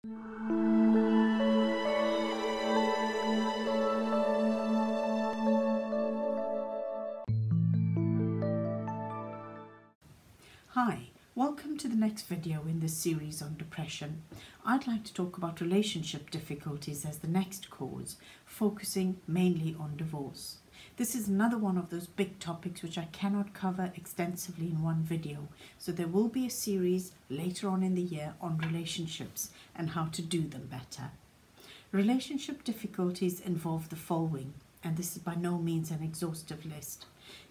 Hi, welcome to the next video in this series on depression. I'd like to talk about relationship difficulties as the next cause, focusing mainly on divorce. This is another one of those big topics which I cannot cover extensively in one video, so there will be a series later on in the year on relationships and how to do them better. Relationship difficulties involve the following, and this is by no means an exhaustive list: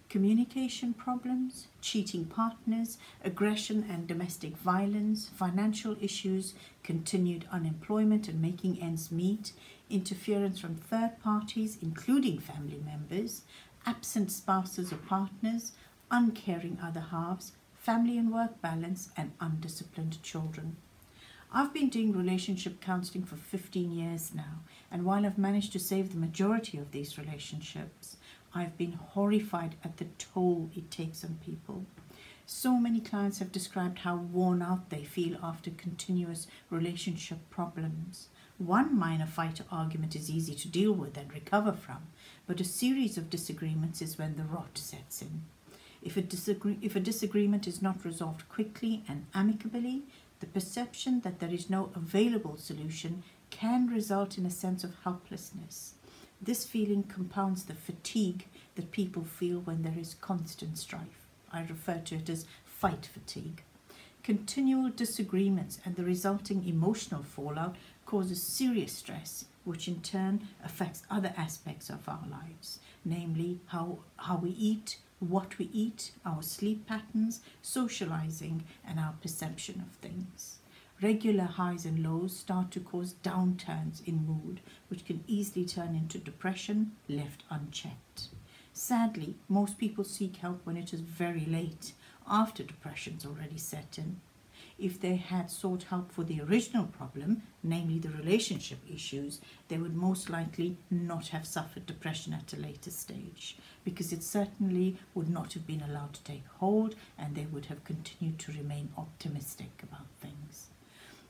communication problems, cheating partners, aggression and domestic violence, financial issues, continued unemployment and making ends meet, interference from third parties, including family members, absent spouses or partners, uncaring other halves, family and work balance, and undisciplined children. I've been doing relationship counselling for 15 years now, and while I've managed to save the majority of these relationships, I've been horrified at the toll it takes on people. So many clients have described how worn out they feel after continuous relationship problems. One minor fight or argument is easy to deal with and recover from, but a series of disagreements is when the rot sets in. If a disagreement is not resolved quickly and amicably, the perception that there is no available solution can result in a sense of helplessness. This feeling compounds the fatigue that people feel when there is constant strife. I refer to it as fight fatigue. Continual disagreements and the resulting emotional fallout causes serious stress, which in turn affects other aspects of our lives, namely how we eat, what we eat, our sleep patterns, socializing, and our perception of things. Regular highs and lows start to cause downturns in mood, which can easily turn into depression left unchecked. Sadly, most people seek help when it is very late, after depression's already set in. If they had sought help for the original problem, namely the relationship issues, they would most likely not have suffered depression at a later stage, because it certainly would not have been allowed to take hold, and they would have continued to remain optimistic about things.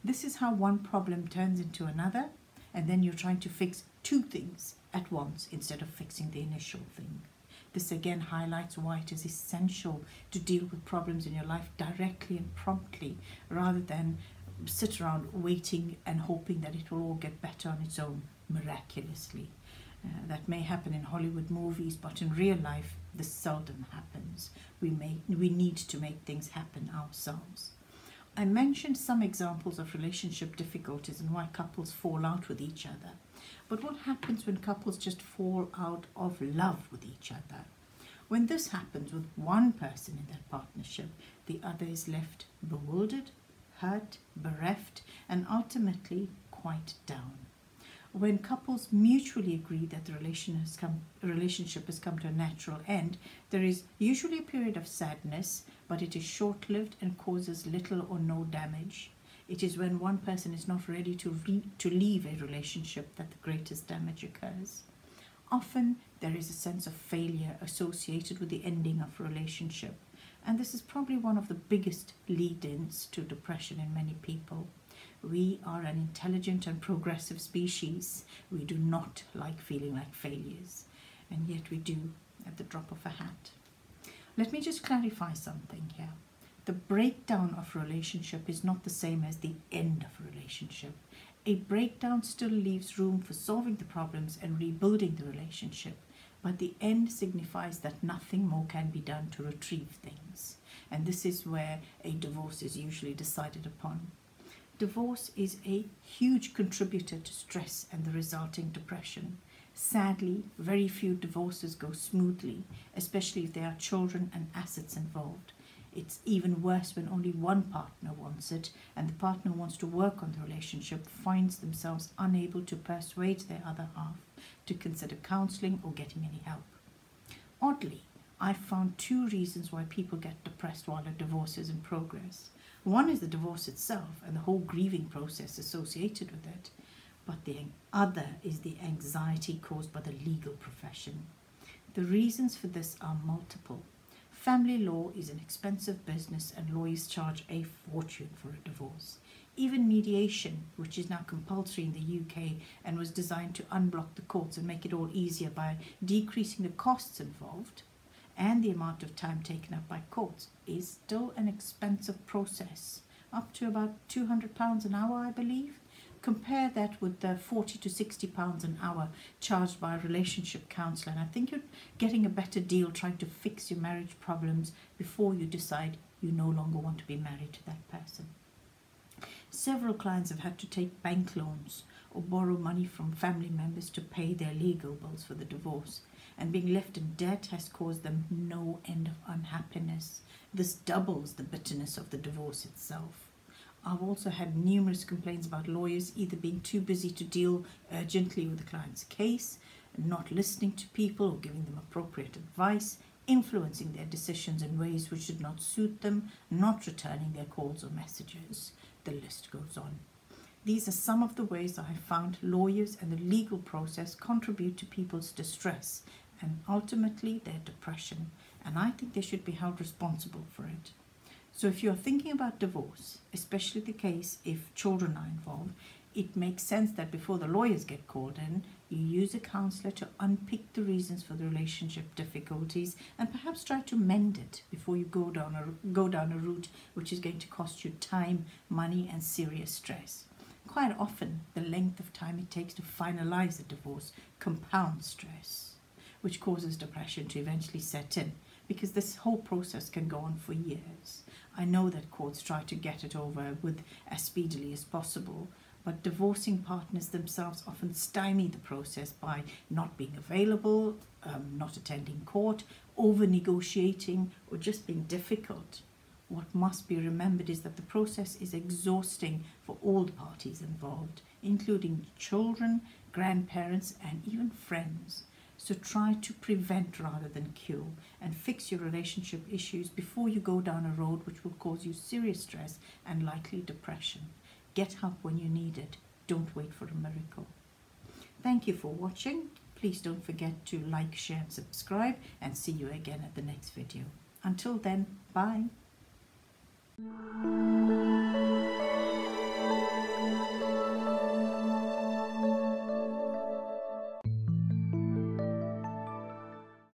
This is how one problem turns into another, and then you're trying to fix two things at once instead of fixing the initial thing. This again highlights why it is essential to deal with problems in your life directly and promptly, rather than sit around waiting and hoping that it will all get better on its own miraculously. That may happen in Hollywood movies, but in real life this seldom happens. We need to make things happen ourselves. I mentioned some examples of relationship difficulties and why couples fall out with each other. But what happens when couples just fall out of love with each other? When this happens with one person in their partnership, the other is left bewildered, hurt, bereft, and ultimately quite down. When couples mutually agree that the relationship has come to a natural end, there is usually a period of sadness, but it is short-lived and causes little or no damage. It is when one person is not ready to leave a relationship that the greatest damage occurs. Often there is a sense of failure associated with the ending of a relationship, and this is probably one of the biggest lead-ins to depression in many people. We are an intelligent and progressive species. We do not like feeling like failures, and yet we do at the drop of a hat. Let me just clarify something here. The breakdown of a relationship is not the same as the end of a relationship. A breakdown still leaves room for solving the problems and rebuilding the relationship, but the end signifies that nothing more can be done to retrieve things, and this is where a divorce is usually decided upon. Divorce is a huge contributor to stress and the resulting depression. Sadly, very few divorces go smoothly, especially if there are children and assets involved. It's even worse when only one partner wants it, and the partner who wants to work on the relationship finds themselves unable to persuade their other half to consider counselling or getting any help. Oddly, I've found two reasons why people get depressed while a divorce is in progress. One is the divorce itself and the whole grieving process associated with it, but the other is the anxiety caused by the legal profession. The reasons for this are multiple. Family law is an expensive business and lawyers charge a fortune for a divorce. Even mediation, which is now compulsory in the UK and was designed to unblock the courts and make it all easier by decreasing the costs involved and the amount of time taken up by courts, is still an expensive process, up to about £200 an hour, I believe. Compare that with the £40 to £60 an hour charged by a relationship counsellor, and I think you're getting a better deal trying to fix your marriage problems before you decide you no longer want to be married to that person. Several clients have had to take bank loans or borrow money from family members to pay their legal bills for the divorce, and being left in debt has caused them no end of unhappiness. This doubles the bitterness of the divorce itself. I've also had numerous complaints about lawyers either being too busy to deal urgently with the client's case, not listening to people or giving them appropriate advice, influencing their decisions in ways which did not suit them, not returning their calls or messages. The list goes on. These are some of the ways I have found lawyers and the legal process contribute to people's distress and ultimately their depression, and I think they should be held responsible for it. So if you're thinking about divorce, especially the case if children are involved, it makes sense that before the lawyers get called in, you use a counsellor to unpick the reasons for the relationship difficulties and perhaps try to mend it before you go down a route which is going to cost you time, money and serious stress. Quite often, the length of time it takes to finalise a divorce compounds stress, which causes depression to eventually set in, because this whole process can go on for years. I know that courts try to get it over with as speedily as possible, but divorcing partners themselves often stymie the process by not being available, not attending court, over-negotiating, or just being difficult. What must be remembered is that the process is exhausting for all the parties involved, including children, grandparents, and even friends. So try to prevent rather than cure and fix your relationship issues before you go down a road which will cause you serious stress and likely depression. Get help when you need it. Don't wait for a miracle. Thank you for watching. Please don't forget to like, share and subscribe, and see you again at the next video. Until then, bye.